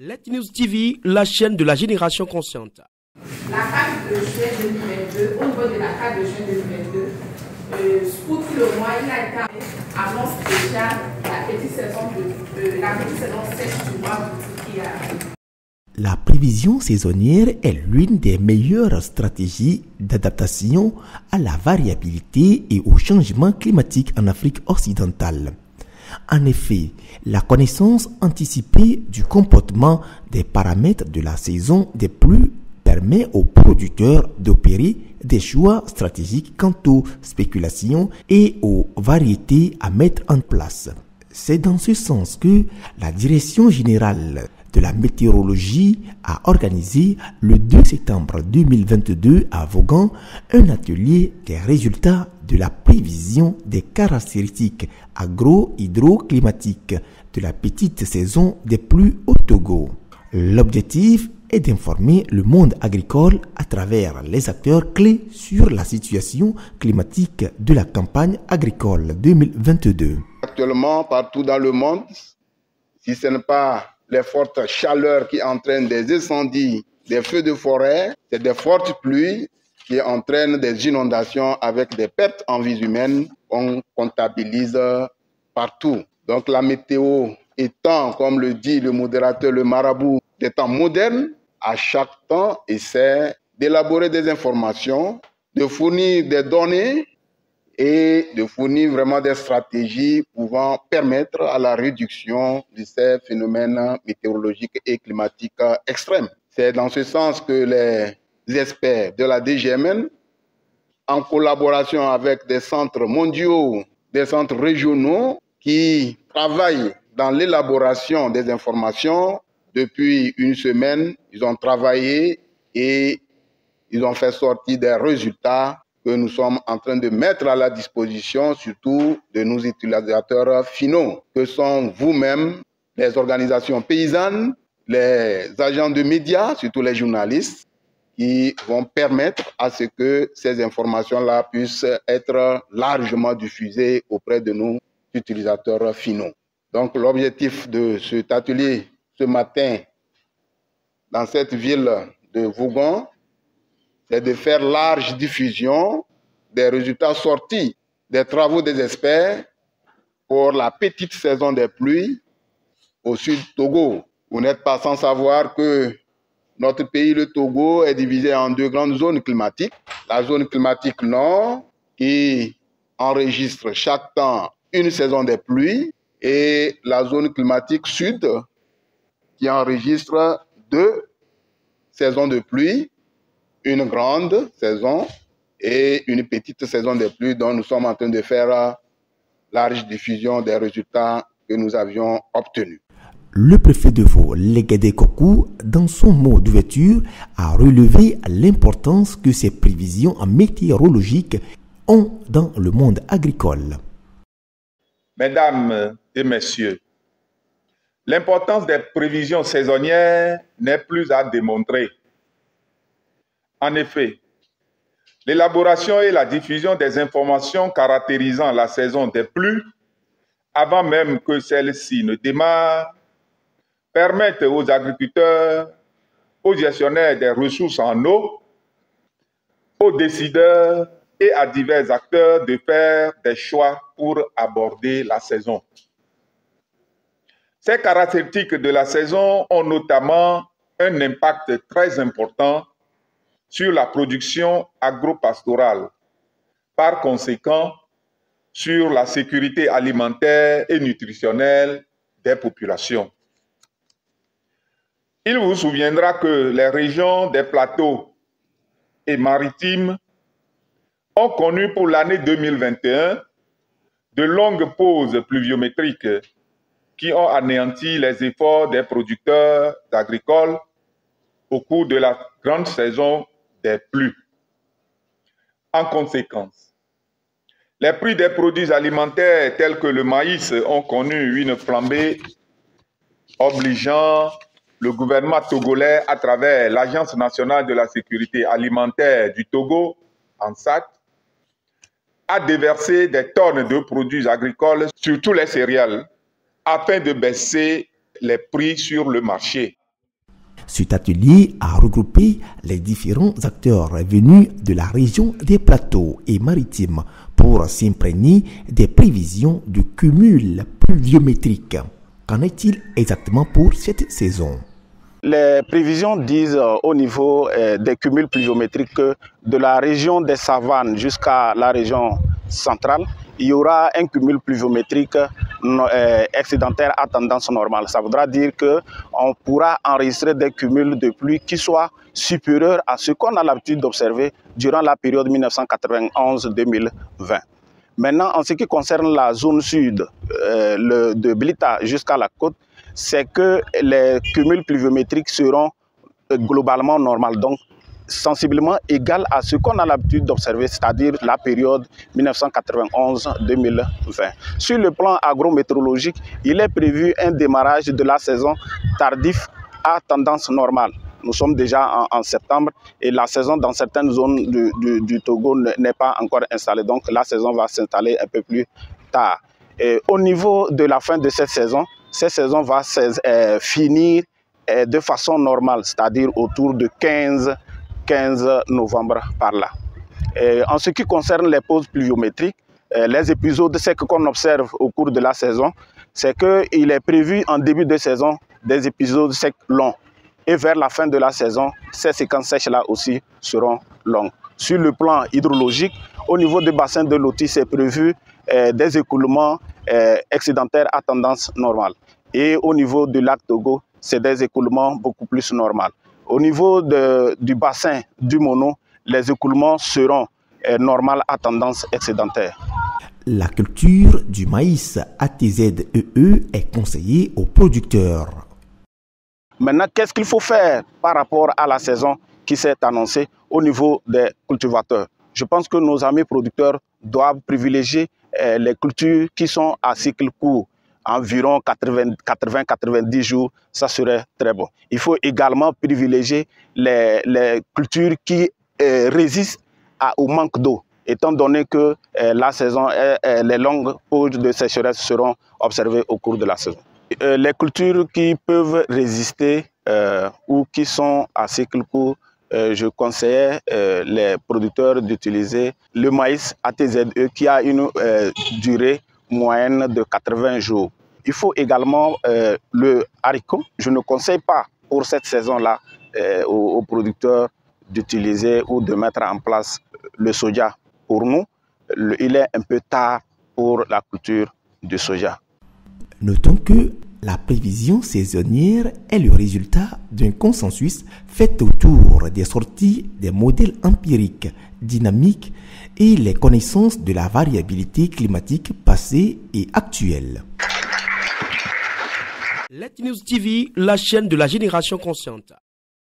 Let News TV, la chaîne de la génération consciente. La carte de juin 2022, au niveau de la carte de juin 2022, pour tout le mois, il a été annonce déjà la petite saison sèche du mois qui arrive. La prévision saisonnière est l'une des meilleures stratégies d'adaptation à la variabilité et au changement climatique en Afrique occidentale. En effet, la connaissance anticipée du comportement des paramètres de la saison des pluies permet aux producteurs d'opérer des choix stratégiques quant aux spéculations et aux variétés à mettre en place. C'est dans ce sens que la Direction générale de la météorologie a organisé le 2 septembre 2022 à Vaughan un atelier des résultats de la prévision des caractéristiques agro-hydroclimatiques de la petite saison des pluies au Togo. L'objectif est d'informer le monde agricole à travers les acteurs clés sur la situation climatique de la campagne agricole 2022. Actuellement, partout dans le monde, si ce n'est pas les fortes chaleurs qui entraînent des incendies, des feux de forêt, c'est des fortes pluies qui entraînent des inondations avec des pertes en vies humaines qu'on comptabilise partout. Donc la météo étant, comme le dit le modérateur, le marabout, des temps modernes, à chaque temps essaie d'élaborer des informations, de fournir des données et de fournir vraiment des stratégies pouvant permettre à la réduction de ces phénomènes météorologiques et climatiques extrêmes. C'est dans ce sens que les experts de la DGMN, en collaboration avec des centres mondiaux, des centres régionaux qui travaillent dans l'élaboration des informations, depuis une semaine, ils ont travaillé et ils ont fait sortir des résultats que nous sommes en train de mettre à la disposition, surtout de nos utilisateurs finaux, que sont vous-même, les organisations paysannes, les agents de médias, surtout les journalistes, qui vont permettre à ce que ces informations-là puissent être largement diffusées auprès de nos utilisateurs finaux. Donc l'objectif de cet atelier ce matin dans cette ville de Vaughan, c'est de faire large diffusion des résultats sortis des travaux des experts pour la petite saison des pluies au sud du Togo. Vous n'êtes pas sans savoir que notre pays, le Togo, est divisé en deux grandes zones climatiques. La zone climatique nord, qui enregistre chaque temps une saison des pluies, et la zone climatique sud, qui enregistre deux saisons de pluie, une grande saison et une petite saison de pluie dont nous sommes en train de faire large diffusion des résultats que nous avions obtenus. Le préfet de Vaud, Léguédé Kokou, dans son mot d'ouverture, a relevé l'importance que ces prévisions météorologiques ont dans le monde agricole. Mesdames et messieurs, l'importance des prévisions saisonnières n'est plus à démontrer. En effet, l'élaboration et la diffusion des informations caractérisant la saison des pluies, avant même que celle-ci ne démarre, permettent aux agriculteurs, aux gestionnaires des ressources en eau, aux décideurs et à divers acteurs de faire des choix pour aborder la saison. Ces caractéristiques de la saison ont notamment un impact très important sur la production agro-pastorale, par conséquent sur la sécurité alimentaire et nutritionnelle des populations. Il vous souviendra que les régions des plateaux et maritimes ont connu pour l'année 2021 de longues pauses pluviométriques qui ont anéanti les efforts des producteurs agricoles au cours de la grande saison des pluies. En conséquence, les prix des produits alimentaires tels que le maïs ont connu une flambée, obligeant le gouvernement togolais à travers l'Agence nationale de la sécurité alimentaire du Togo, ANSAT, à déverser des tonnes de produits agricoles sur tous les céréales afin de baisser les prix sur le marché. Cet atelier a regroupé les différents acteurs venus de la région des plateaux et maritimes pour s'imprégner des prévisions de cumul pluviométrique. Qu'en est-il exactement pour cette saison? Les prévisions disent au niveau des cumuls pluviométriques que de la région des savanes jusqu'à la région centrale, il y aura un cumul pluviométrique excédentaire à tendance normale. Ça voudra dire qu'on pourra enregistrer des cumuls de pluie qui soient supérieurs à ce qu'on a l'habitude d'observer durant la période 1991-2020. Maintenant, en ce qui concerne la zone sud, de Blita jusqu'à la côte, c'est que les cumuls pluviométriques seront globalement normaux, donc sensiblement égal à ce qu'on a l'habitude d'observer, c'est-à-dire la période 1991-2020. Sur le plan agrométéorologique, il est prévu un démarrage de la saison tardif à tendance normale. Nous sommes déjà en septembre et la saison dans certaines zones du Togo n'est pas encore installée, donc la saison va s'installer un peu plus tard. Et au niveau de la fin de cette saison va finir de façon normale, c'est-à-dire autour de 15 novembre par là. Et en ce qui concerne les pauses pluviométriques, les épisodes secs qu'on observe au cours de la saison, c'est qu'il est prévu en début de saison des épisodes secs longs. Et vers la fin de la saison, ces séquences sèches-là aussi seront longues. Sur le plan hydrologique, au niveau des bassins de Loti, c'est prévu des écoulements excédentaires à tendance normale. Et au niveau du lac Togo, c'est des écoulements beaucoup plus normaux. Au niveau du bassin du Mono, les écoulements seront normaux à tendance excédentaire. La culture du maïs ATZEE est conseillée aux producteurs. Maintenant, qu'est-ce qu'il faut faire par rapport à la saison qui s'est annoncée au niveau des cultivateurs? Je pense que nos amis producteurs doivent privilégier les cultures qui sont à cycle court. Environ 80-90 jours, ça serait très bon. Il faut également privilégier les cultures qui résistent au manque d'eau, étant donné que la saison, les longues pauses de sécheresse seront observées au cours de la saison. Les cultures qui peuvent résister ou qui sont à cycle court, je conseillais les producteurs d'utiliser le maïs ATZEE qui a une durée moyenne de 80 jours. Il faut également le haricot. Je ne conseille pas pour cette saison-là aux producteurs d'utiliser ou de mettre en place le soja. Pour nous, il est un peu tard pour la culture du soja. Notons que la prévision saisonnière est le résultat d'un consensus fait autour des sorties des modèles empiriques, dynamiques et les connaissances de la variabilité climatique passée et actuelle. Let News TV, la chaîne de la génération consciente.